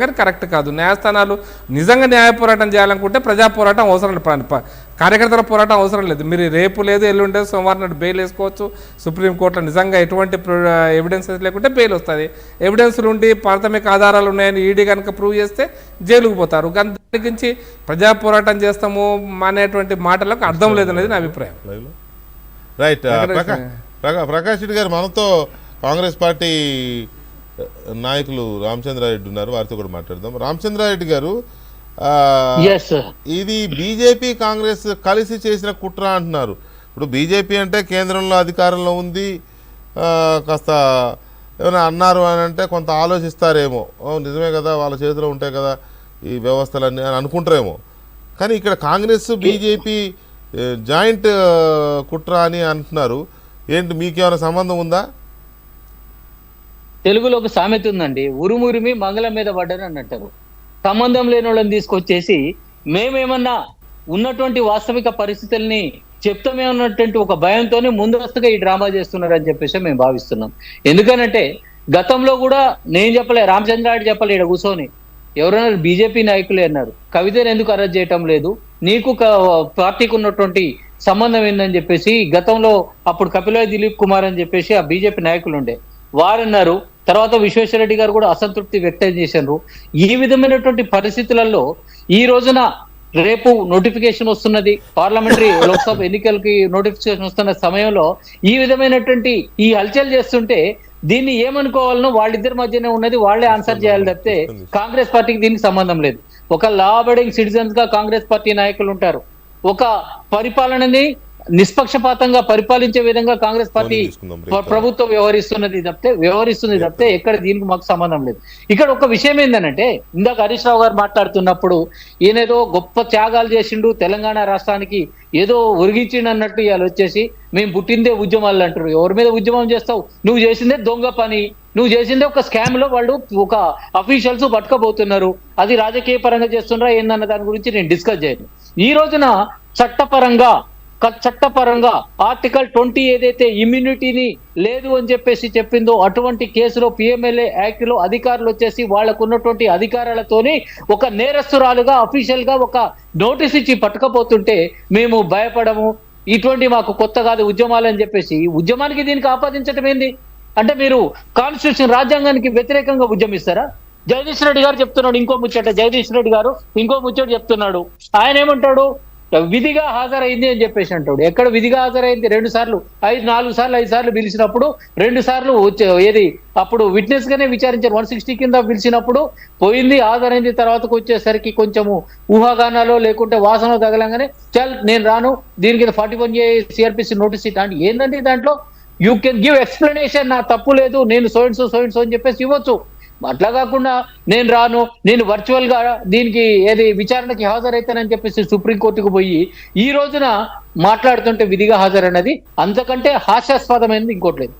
కానీ కరెక్ట్ కాదు. న్యాయస్థానాలు నిజంగా న్యాయ పోరాటం చేయాలనుకుంటే ప్రజా పోరాటం అవసరం లేదు, కార్యకర్తల పోరాటం అవసరం లేదు. మీరు రేపు లేదు ఎల్లుండే సోమవారం నాడు బెయిల్ వేసుకోవచ్చు. సుప్రీంకోర్టులో నిజంగా ఎటువంటి ఎవిడెన్సెస్ లేకుంటే బెయిల్ వస్తుంది. ఎవిడెన్స్లు ఉండి ప్రాథమిక ఆధారాలు ఉన్నాయని ఈడీ కనుక ప్రూవ్ చేస్తే జైలుకు పోతారు. కానీ దాని గురించి ప్రజా పోరాటం చేస్తాము అనేటువంటి మాటలకు అర్థం లేదనేది నా అభిప్రాయం. రైట్. ప్రకాష్ రెడ్డి గారు మనతో కాంగ్రెస్ పార్టీ నాయకులు రామచంద్రారెడ్డి ఉన్నారు, వారితో కూడా మాట్లాడదాం. రామచంద్రారెడ్డి గారు, ఇది బీజేపీ కాంగ్రెస్ కలిసి చేసిన కుట్ర అంటున్నారు. ఇప్పుడు బీజేపీ అంటే కేంద్రంలో అధికారంలో ఉంది, కాస్త ఏమైనా అన్నారు అని అంటే కొంత ఆలోచిస్తారేమో, నిజమే కదా వాళ్ళ చేతిలో ఉంటాయి కదా ఈ వ్యవస్థలన్నీ అని అనుకుంటారేమో. కానీ ఇక్కడ కాంగ్రెస్ బీజేపీ జాయింట్ కుట్ర అని అంటున్నారు. ఏంటి, మీకేమైనా సంబంధం ఉందా? తెలుగులో ఒక సామెత ఉందండి, ఉరుమురిమి మంగళం మీద పడ్డారు అని అంటారు. సంబంధం లేని వాళ్ళని తీసుకొచ్చేసి మేమేమన్నా ఉన్నటువంటి వాస్తవిక పరిస్థితుల్ని చెప్తామేమన్నటువంటి ఒక భయంతోనే ముందస్తుగా ఈ డ్రామా చేస్తున్నారని చెప్పేసి మేము భావిస్తున్నాం. ఎందుకనంటే గతంలో కూడా నేను చెప్పలే, రామచంద్రారెడ్డి చెప్పలే, ఇక్కడ కూర్చొని ఎవరైనా బీజేపీ నాయకులే అన్నారు, కవితను ఎందుకు అరెస్ట్ చేయటం లేదు, నీకు పార్టీకి ఉన్నటువంటి సంబంధం ఏందని చెప్పేసి గతంలో అప్పుడు కపిలవాయి దిలీప్ కుమార్ అని చెప్పేసి ఆ బీజేపీ నాయకులు ఉండే వారన్నారు. తర్వాత విశ్వేశ్వరరెడ్డి గారు కూడా అసంతృప్తి వ్యక్తం చేశారు. ఈ విధమైనటువంటి పరిస్థితులలో ఈ రోజున రేపు నోటిఫికేషన్ వస్తున్నది, పార్లమెంటరీ లోక్సభ ఎన్నికలకి నోటిఫికేషన్ వస్తున్న సమయంలో ఈ విధమైనటువంటి ఈ హల్చల్ చేస్తుంటే దీన్ని ఏమనుకోవాలనో వాళ్ళిద్దరి మధ్యనే ఉన్నది, వాళ్లే ఆన్సర్ చేయాలి తప్పితే కాంగ్రెస్ పార్టీకి దీనికి సంబంధం లేదు. ఒక లా అబైడింగ్ సిటిజన్స్ గా కాంగ్రెస్ పార్టీ నాయకులు ఉంటారు, ఒక పరిపాలనని నిష్పక్షపాతంగా పరిపాలించే విధంగా కాంగ్రెస్ పార్టీ ప్రభుత్వం వ్యవహరిస్తుంది తప్పితే ఎక్కడ దీనికి మాకు సంబంధం లేదు. ఇక్కడ ఒక విషయం ఏంటంటే, ఇందాక హరీష్ రావు గారు మాట్లాడుతున్నప్పుడు ఈయనేదో గొప్ప త్యాగాలు చేసిండు తెలంగాణ రాష్ట్రానికి, ఏదో ఒరిగించిండు అన్నట్టు ఇవాళ వచ్చేసి మేము పుట్టిందే ఉద్యమాలు అంటారు. ఎవరి మీద ఉద్యమం చేస్తావు? నువ్వు చేసిందే దొంగ పని, నువ్వు చేసిందే ఒక స్కామ్ లో వాళ్ళు ఒక అఫీషియల్స్ పట్టుకోబోతున్నారు, అది రాజకీయ పరంగా చేస్తున్నారా ఏందన్న దాని గురించి నేను డిస్కస్ చేయను. ఈ రోజున చట్టపరంగా ఆర్టికల్ 20 ఏదైతే ఇమ్యూనిటీని లేదు అని చెప్పేసి చెప్పిందో అటువంటి కేసులో పిఎంఎల్ఏ యాక్ట్ లో అధికారులు వచ్చేసి వాళ్ళకు ఉన్నటువంటి అధికారాలతోని ఒక నేరస్తురాలుగా అఫీషియల్ గా ఒక నోటీస్ ఇచ్చి పట్టుకపోతుంటే మేము భయపడము, ఇటువంటి మాకు కొత్త కాదు ఉద్యమాలు అని చెప్పేసి ఉద్యమానికి దీనికి ఆపాదించడం ఏంది? అంటే మీరు కాన్స్టిట్యూషన్ రాజ్యాంగానికి వ్యతిరేకంగా ఉద్యమిస్తారా? జగదీష్ రెడ్డి గారు చెప్తున్నాడు ఇంకో ముచ్చట చెప్తున్నాడు. ఆయన ఏమంటాడు, విధిగా హాజరైంది అని చెప్పేసి అంటాడు. ఎక్కడ విధిగా హాజరైంది? 2 సార్లు 5 సార్లు పిలిచినప్పుడు 2 సార్లు ఏది అప్పుడు విట్నెస్ గానే విచారించారు. 160 కింద పిలిచినప్పుడు పోయింది, హాజరైంది. తర్వాతకు వచ్చేసరికి కొంచెము ఊహాగానాలో లేకుంటే వాసన తగలంగానే చల్ నేను రాను, దీనికి 41A సిఆర్పిసి నోటీస్ అంటే ఏంటంటే దాంట్లో యూ కెన్ గివ్ ఎక్స్ప్లెనేషన్, నా తప్పు లేదు, నేను సో అండ్ సో అని చెప్పేసి ఇవ్వచ్చు. అట్లా కాకుండా నేను రాను, నేను వర్చువల్ గా దీనికి ఏది విచారణకి హాజరైతానని చెప్పేసి సుప్రీంకోర్టుకు పోయి ఈ రోజున మాట్లాడుతుంటే విధిగా హాజరన్నది అంతకంటే హాస్యాస్పదమైనది ఇంకోటి లేదు.